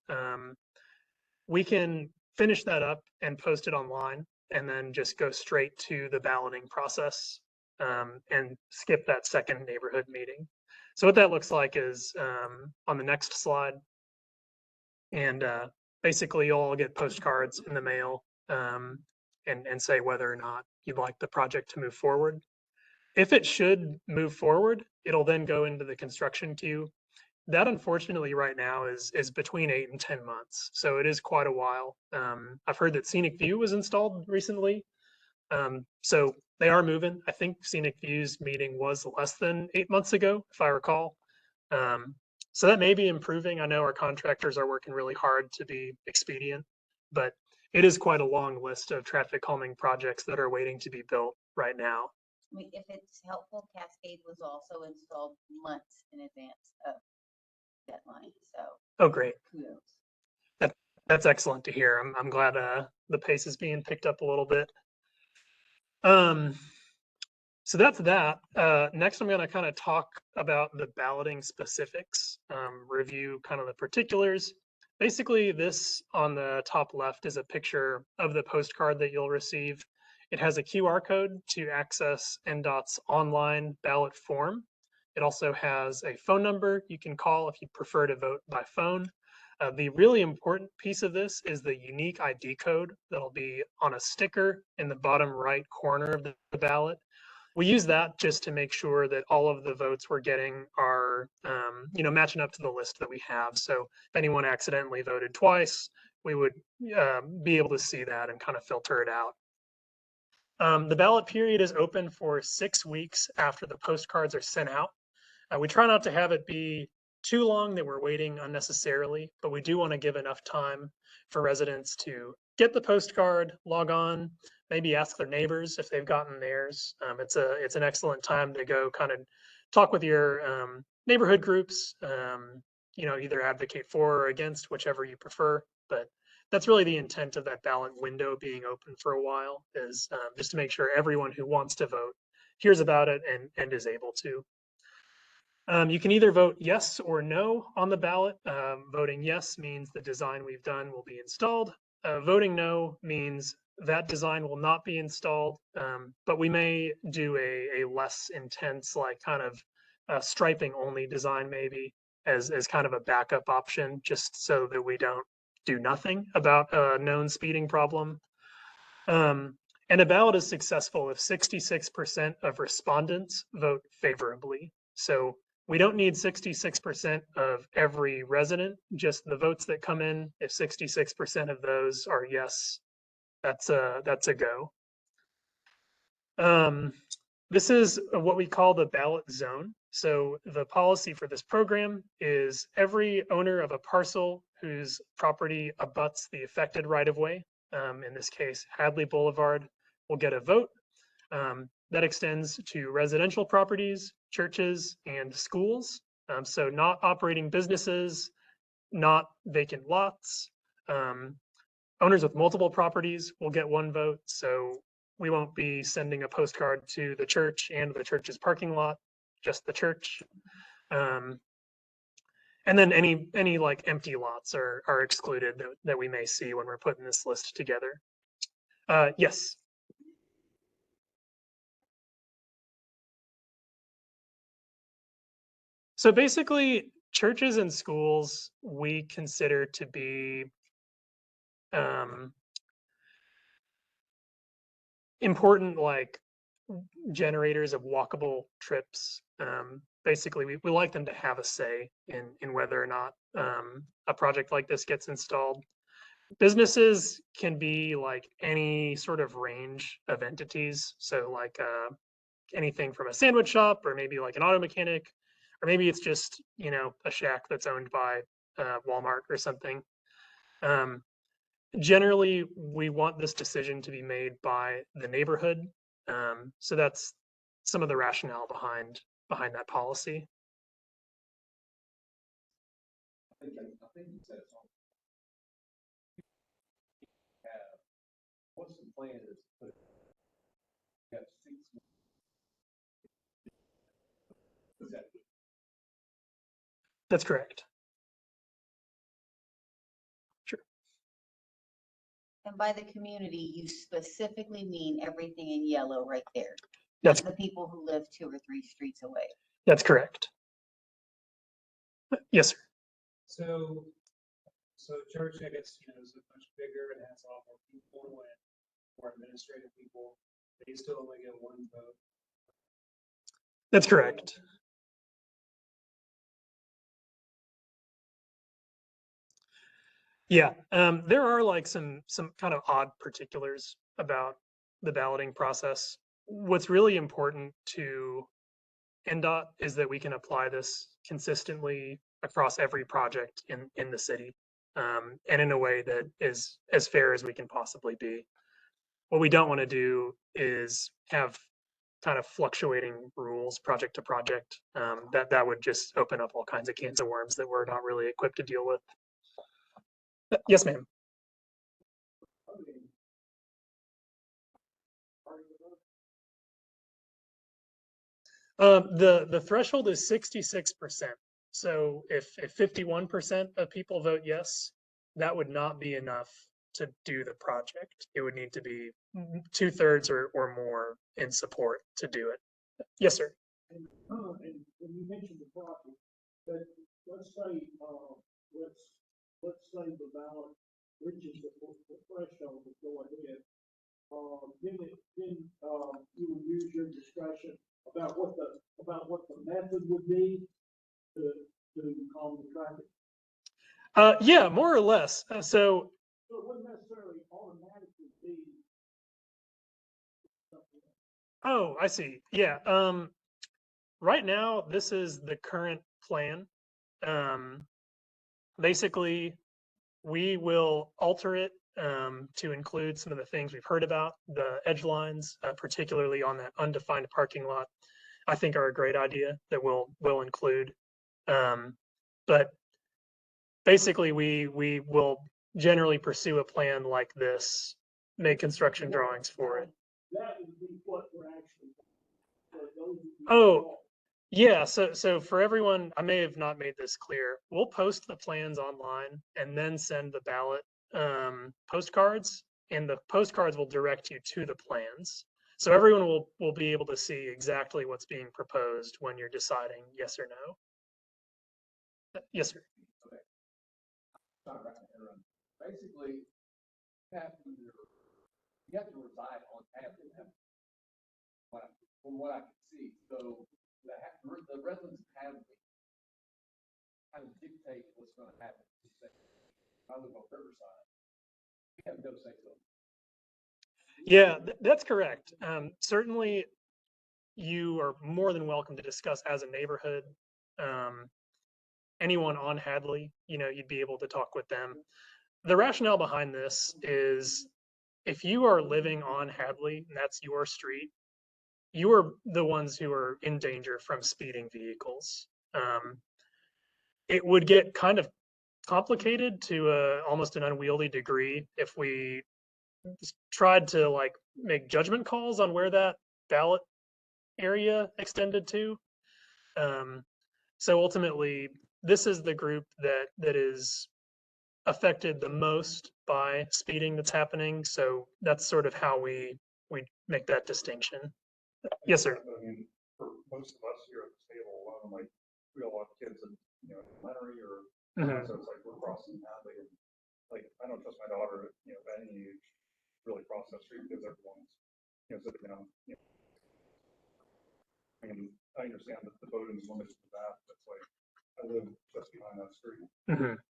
we can finish that up and post it online, and then just go straight to the balloting process and skip that second neighborhood meeting. So what that looks like is on the next slide. And basically you'll all get postcards in the mail and say whether or not you'd like the project to move forward. If it should move forward, it'll then go into the construction queue. That unfortunately right now is between 8 and 10 months. So it is quite a while. I've heard that Scenic View was installed recently. So they are moving. I think Scenic View's meeting was less than 8 months ago, if I recall. So that may be improving. I know our contractors are working really hard to be expedient, but it is quite a long list of traffic calming projects that are waiting to be built right now. I mean, if it's helpful, Cascade was also installed months in advance of deadline, so Oh, great. kudos. That's excellent to hear. I'm glad the pace is being picked up a little bit. So that's that. Next, I'm going to kind of talk about the balloting specifics, review kind of the particulars. Basically, this on the top left is a picture of the postcard that you'll receive. It has a QR code to access NDOT's online ballot form. It also has a phone number you can call if you prefer to vote by phone. The really important piece of this is the unique ID code that'll be on a sticker in the bottom right corner of the ballot. We use that just to make sure that all of the votes we're getting are, matching up to the list that we have. So if anyone accidentally voted twice, we would be able to see that and kind of filter it out. The ballot period is open for 6 weeks after the postcards are sent out. We try not to have it be too long that we're waiting unnecessarily, but we do want to give enough time for residents to get the postcard, log on, maybe ask their neighbors if they've gotten theirs. It's an excellent time to go kind of talk with your neighborhood groups, either advocate for or against, whichever you prefer. But that's really the intent of that ballot window being open for a while, is just to make sure everyone who wants to vote hears about it and is able to. You can either vote yes or no on the ballot. Voting yes means the design we've done will be installed. Voting no means that design will not be installed, but we may do a less intense, like kind of striping only design maybe as kind of a backup option, just so that we don't do nothing about a known speeding problem. And a ballot is successful if 66% of respondents vote favorably. So we don't need 66% of every resident, just the votes that come in. If 66% of those are yes, that's a go. This is what we call the ballot zone. So the policy for this program is every owner of a parcel whose property abuts the affected right-of-way, in this case, Hadley Boulevard, will get a vote. That extends to residential properties, churches, and schools. So not operating businesses, not vacant lots. Owners with multiple properties will get one vote. So we won't be sending a postcard to the church and the church's parking lot, just the church. And then any like empty lots are excluded that we may see when we're putting this list together. Yes. So basically, churches and schools we consider to be important, like generators of walkable trips. Basically, we like them to have a say in whether or not a project like this gets installed. Businesses can be like any sort of range of entities. So like anything from a sandwich shop, or maybe like an auto mechanic, or maybe it's just, a shack that's owned by Walmart or something. Generally, we want this decision to be made by the neighborhood. So that's some of the rationale behind that policy. I think you said it's on. What's the plan is to put, you have 6 months. That's correct. Sure. And by the community, you specifically mean everything in yellow right there. That's not the people who live 2 or 3 streets away. That's correct. Yes, sir. So church, I guess, is much bigger and has a lot more people and more administrative people. They still only get one vote. That's correct. Yeah, there are like some kind of odd particulars about the balloting process. What's really important to NDOT is that we can apply this consistently across every project in the city, and in a way that is as fair as we can possibly be. What we don't want to do is have kind of fluctuating rules project to project. That would just open up all kinds of cans of worms that we're not really equipped to deal with. Yes, ma'am. The threshold is 66%. So if 51% of people vote yes, that would not be enough to do the project. It would need to be 2/3 or more in support to do it. Yes, sir. And when you mentioned the project, but let's say, let's say the ballot reaches the threshold to go ahead. Then you would use your discretion about what the method would be to calm the traffic. Yeah, more or less. So it wouldn't necessarily automatically be something else. Oh, I see. Yeah. Right now, this is the current plan. Basically, we will alter it to include some of the things we've heard about. The edge lines, particularly on that undefined parking lot, I think are a great idea that we'll include. But basically, we will generally pursue a plan like this, make construction drawings for it. That would be what we're actually. Those would be Oh, involved. yeah, so for everyone, I may have not made this clear. We'll post the plans online and then send the ballot postcards, and the postcards will direct you to the plans. So everyone will be able to see exactly what's being proposed when you're deciding yes or no. Yes, sir. Sorry, basically, you have to reside on Hadley. From what I can see, so the residents of Hadley kind of dictate what's going to happen. I live on Riverside. We have no say so. Yeah, that's correct. Certainly, you are more than welcome to discuss as a neighborhood. Anyone on Hadley, you'd be able to talk with them. The rationale behind this is if you are living on Hadley and that's your street, you are the ones who are in danger from speeding vehicles. It would get kind of complicated to almost an unwieldy degree if we tried to like make judgment calls on where that ballot area extended to. So ultimately, this is the group that is affected the most by speeding that's happening. So that's sort of how we make that distinction. Yes, sir. I mean, for most of us here at the table alone, like we all have kids in, elementary or so it's like we're crossing Hadley, and like I don't trust my daughter at at any age really cross that street because everyone's sitting down. I mean, I understand that the voting is limited to that. That's like I live just behind that street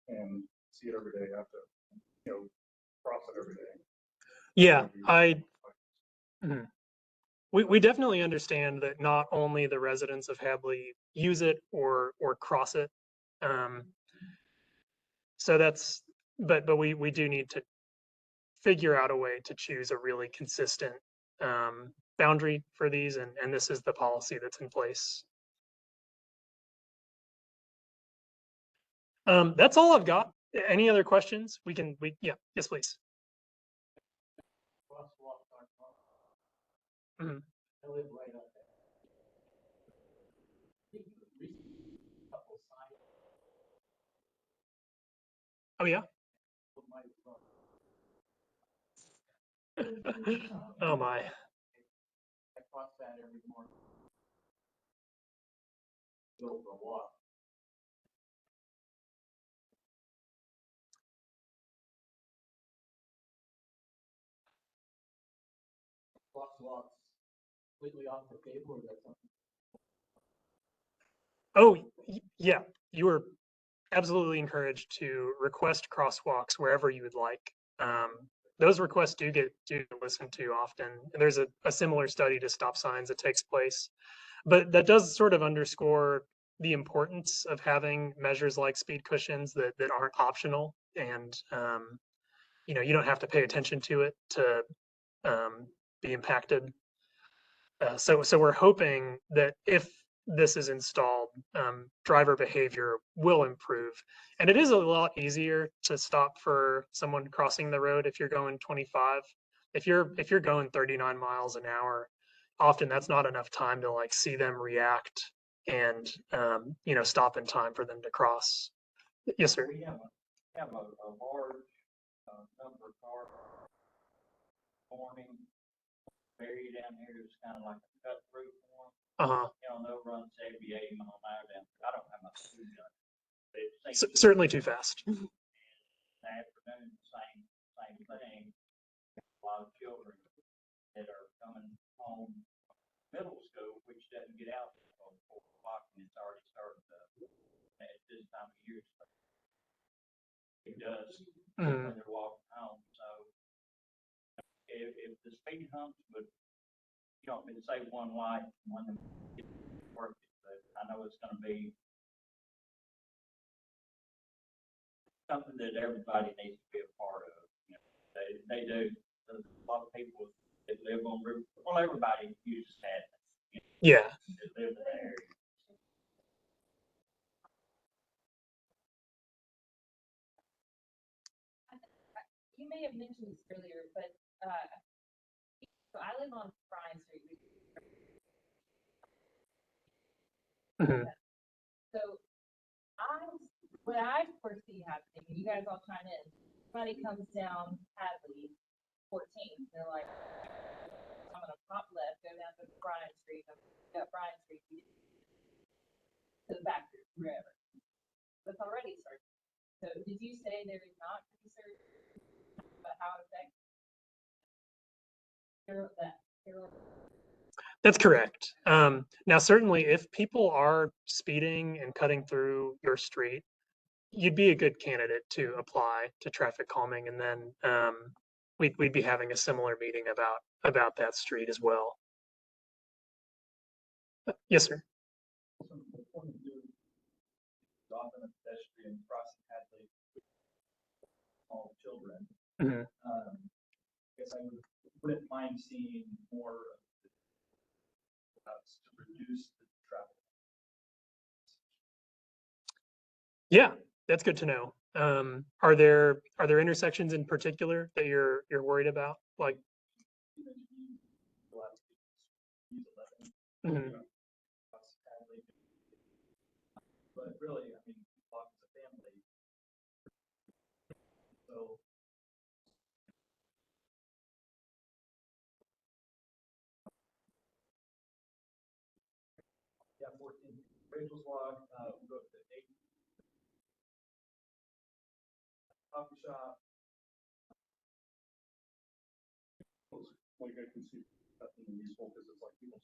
and see it every day. I have to cross it every day. Yeah, we definitely understand that not only the residents of Hadley use it or cross it. So that's, but we do need to figure out a way to choose a really consistent boundary for these, and this is the policy that's in place. That's all I've got. Any other questions? Yeah, yes, please. I live right up there. Oh yeah. Oh my. I cross that every morning. Go for a walk. Crosswalks completely off the table, or that's something? Oh, yeah, you are absolutely encouraged to request crosswalks wherever you would like. Those requests do get listened to often. And there's a similar study to stop signs that takes place, but that does sort of underscore the importance of having measures like speed cushions that aren't optional, and you don't have to pay attention to it to be impacted. So we're hoping that if this is installed, driver behavior will improve. And it is a lot easier to stop for someone crossing the road if you're going 25. If you're going 39 miles an hour, often that's not enough time to like see them react and stop in time for them to cross. Yes, sir. We have a large number of cars forming buried down here. It's kind of like a cut through form. Uh-huh. They'll run 70, 80 mile an hour down. I don't have my speed gun. But it seems Certainly too fast. in the afternoon, same thing. A lot of children that are coming home from middle school, which doesn't get out until 4 o'clock, and it's already starting to, at this time of year, it does when they're walking home. So if the speed humps would, say one light, one work, but I know it's going to be something that everybody needs to be a part of. They do. There's a lot of people that live on River. Well, everybody uses Hadley. Yeah. That live in the area. You may have mentioned this earlier, but so I live on Bryan Street. So what I foresee happening, and you guys all chime in, somebody comes down Hadley 14, they're like, I'm gonna pop left, go down to Bryan Street, up Bryan Street to the back wherever. That's already started. So did you say there is not research about how it affects that? That's correct. Now, certainly, if people are speeding and cutting through your street, you'd be a good candidate to apply to traffic calming, and then we'd be having a similar meeting about that street as well. Yes, sir. Often a pedestrian crossing Hadley with small children. I guess I wouldn't mind seeing more to reduce the traffic. Yeah, that's good to know. Are there intersections in particular that you're worried about? Like, But really, I mean, walk as a family. So yeah, 14. Rachel's walk, we'll go to 8. Coffee shop. Like I can see that being useful because it's like people.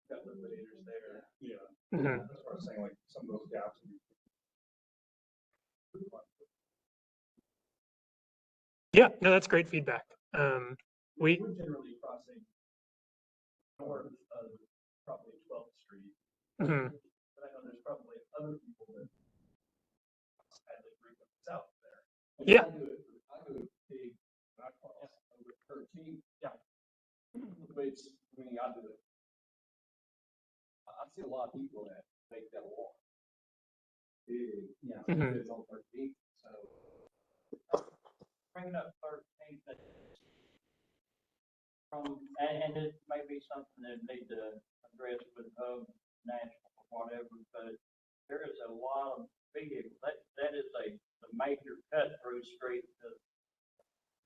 Got liquidators there. Yeah. Mhm. That's what I was saying, like some of those gaps. Yeah, no, that's great feedback. We're generally crossing north of probably 12th Street. But I know there's probably other people that sadly frequent south there. Yeah. I do it big, I cross over 13. Yeah. But I do it. I see a lot of people that make that walk. Big, yeah. It's on 13, so. Bringing up 13th, and it may be something that need to address with Nashville or whatever, but there is a lot of vehicles. That is the major cut through street to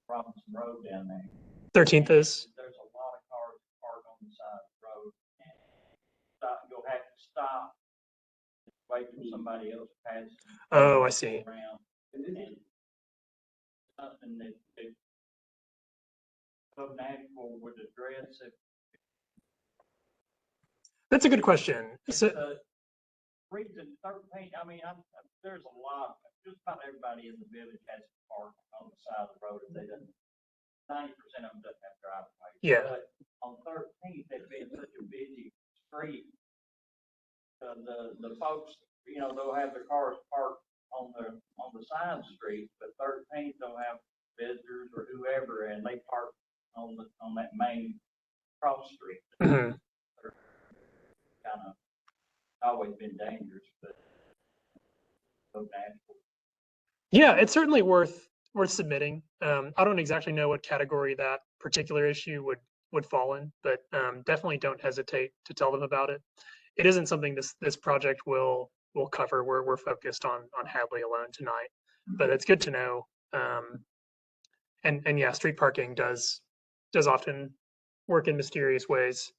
Robinson Road down there. 13th is. There's a lot of cars parked on the side of the road, and you'll have to stop, wait for somebody else passes. Oh, I see. Around, and something that Nashville would address if That's a good question. It's So, the reason 13, I mean, there's a lot, just about everybody in the village has a park on the side of the road if they don't. 90% of them doesn't have driveways. Yeah. But on 13th, it's been such a busy street. The folks, you know, they'll have their cars parked on the side street, but 13th don't have visitors or whoever, and they park on that main cross street. mhm. Kind of always been dangerous, but so natural. Yeah, it's certainly worth submitting. I don't exactly know what category that particular issue would fall in, but definitely don't hesitate to tell them about it. It isn't something this project will cover. We're focused on Hadley alone tonight, but it's good to know. And yeah, street parking does often work in mysterious ways.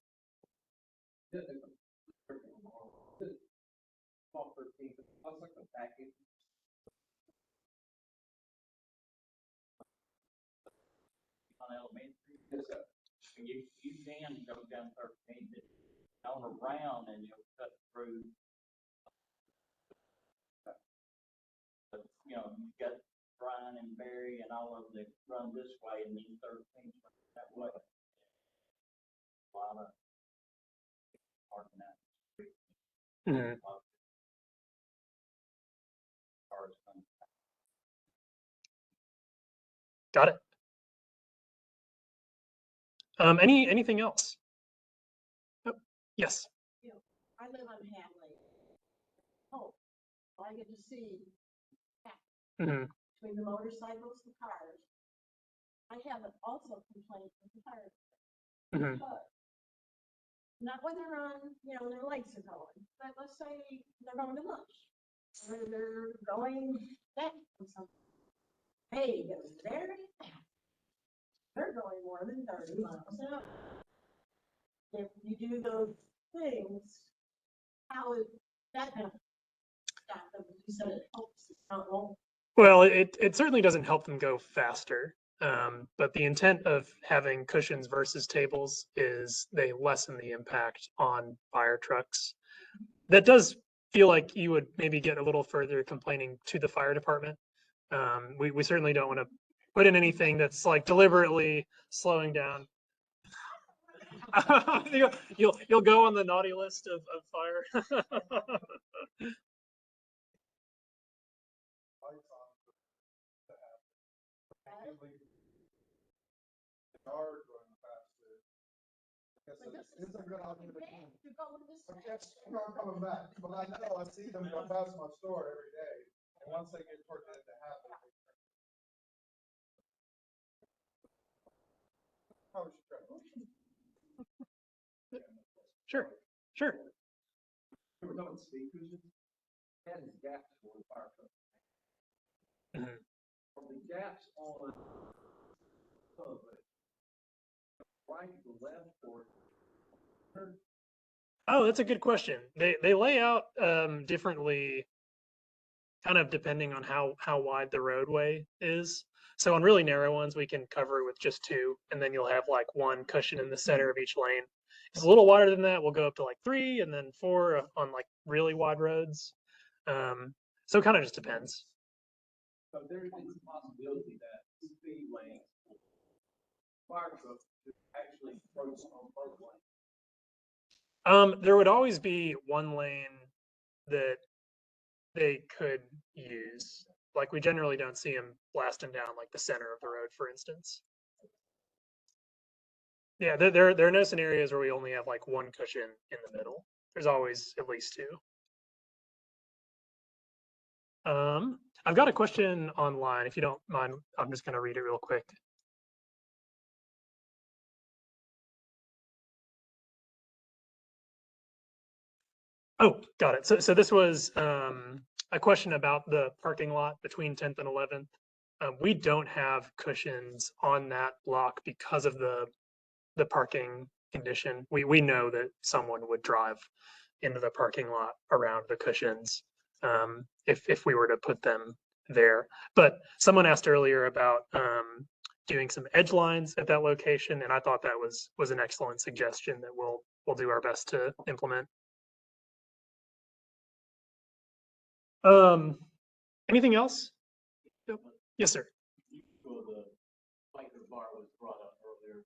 Small 13, I was like a package. On Elementary, Yes, sir. you can go down 13th and on around and you'll cut through. But, you know, you got Brian and Barry and all of them that run this way and then 13th that way. A lot of parking out. Mhm. Cars come. Got it. Anything else? Oh, yes. I live on Hadley. Oh, I get to see Mhm. between the motorcycles and cars. I have also complained with the fire. Mhm. Because not when they're on, you know, their lights are going, but let's say they're going to lunch, or they're going back from something. Hey, it goes very fast. They're going more than 30 miles an hour. If you do those things, how is that gonna stop them? You said it helps, it's not wrong. Well, it certainly doesn't help them go faster. But the intent of having cushions versus tables is they lessen the impact on fire trucks. That does feel like you would maybe get a little further complaining to the fire department. We certainly don't want to put in anything that's like deliberately slowing down. You'll go on the naughty list of fire. Lights on. Usually, the car going faster. I guess it's a good option. You're going this way. Yes, I'm not coming back, but I know, I see them go past my store every day, and once they get toward the end of Hadley. Probably should try. Sure, sure. We were talking speakers. That is gaps for the fire truck. Mhm. The gaps on, right to left or. Oh, that's a good question. They lay out differently, kind of depending on how wide the roadway is. So on really narrow ones, we can cover with just two, and then you'll have like one cushion in the center of each lane. If it's a little wider than that, we'll go up to like 3 and then 4 on like really wide roads. So it kind of just depends. So there is a possibility that speed lanes, fire trucks could actually approach on both lanes. There would always be one lane that they could use. Like we generally don't see them blasting down like the center of the road, for instance. Yeah, there are no scenarios where we only have like one cushion in the middle. There's always at least 2. I've got a question online. If you don't mind, I'm just going to read it real quick. Oh, got it. So this was a question about the parking lot between 10th and 11th. We don't have cushions on that block because of the parking condition. We know that someone would drive into the parking lot around the cushions if we were to put them there. But someone asked earlier about doing some edge lines at that location, and I thought that was an excellent suggestion that we'll do our best to implement. Anything else? Yep. Yes, sir. So the biker bar was brought up earlier.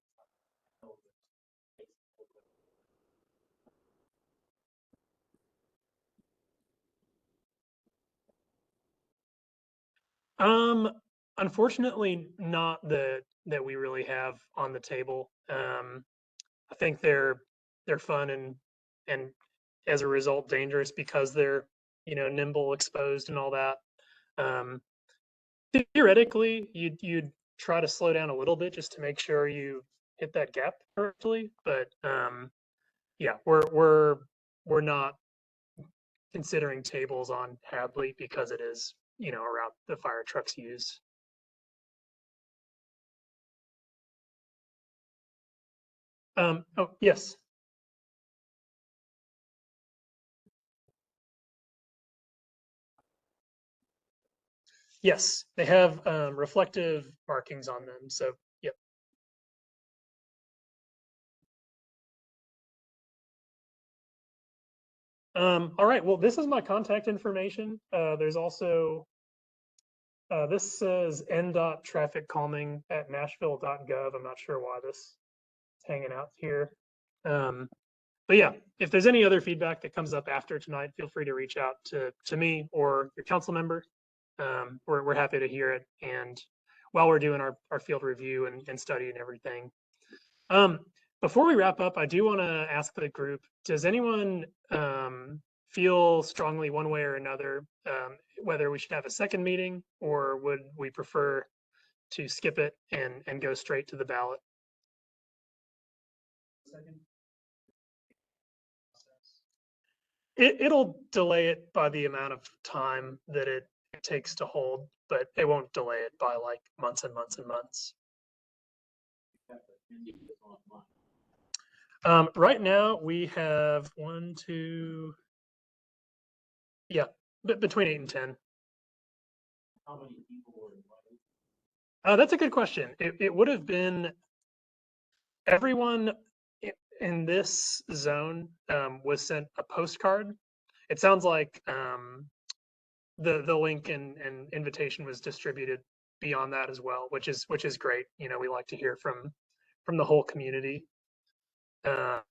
Unfortunately, not that we really have on the table. I think they're fun and as a result dangerous because they're, you know, nimble, exposed, and all that. Theoretically, you'd try to slow down a little bit just to make sure you hit that gap correctly. But yeah, we're not considering tables on Hadley because it is, you know, a route the fire trucks use. Oh, yes. Yes, they have reflective markings on them. So, yep. All right. Well, this is my contact information. There's also this says NDOT TrafficCalming.Nashville.gov. I'm not sure why this is hanging out here. But yeah, if there's any other feedback that comes up after tonight, feel free to reach out to me or your council member. We're happy to hear it. And while we're doing our field review and study and everything. Before we wrap up, I do want to ask the group, does anyone feel strongly one way or another whether we should have a second meeting or would we prefer to skip it and go straight to the ballot? Second. It'll delay it by the amount of time that it takes to hold, but it won't delay it by like months and months and months. Right now we have 1, 2, yeah, between 8 and 10. How many people were invited? That's a good question. It would have been everyone in this zone was sent a postcard. It sounds like the link and invitation was distributed beyond that as well, which is great. You know, we like to hear from the whole community. But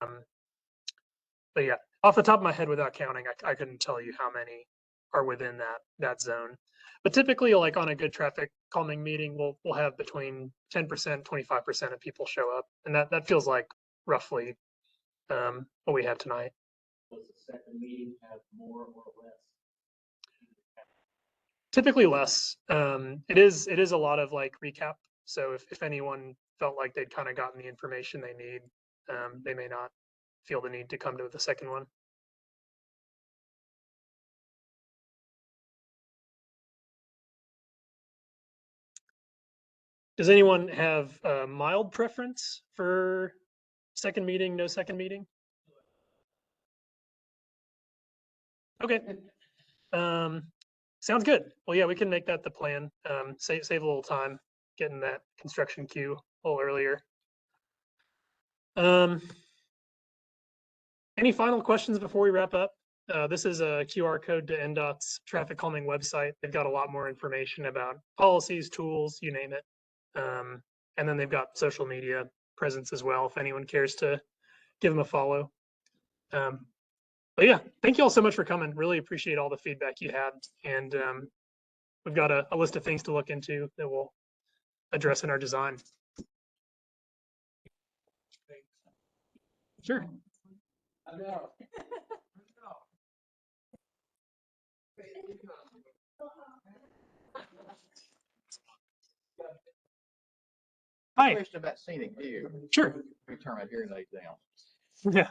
yeah, off the top of my head, without counting, I couldn't tell you how many are within that zone. But typically, like on a good traffic calming meeting, we'll have between 10%, 25% of people show up, and that feels like roughly what we had tonight. Does the second meeting have more or less? Typically less. It is a lot of like recap. So if anyone felt like they'd kind of gotten the information they need, they may not feel the need to come to the second one. Does anyone have a mild preference for second meeting, no second meeting? Okay. Sounds good. Well, yeah, we can make that the plan. Save a little time getting that construction queue a little earlier. Any final questions before we wrap up? This is a QR code to NDOT's traffic calming website. They've got a lot more information about policies, tools, you name it. And then they've got social media presence as well, if anyone cares to give them a follow. But yeah, thank you all so much for coming. Really appreciate all the feedback you had. And we've got a list of things to look into that we'll address in our design. Sure. Hi. Question about scenic view. Sure. We turn my hearing aids down. Yeah.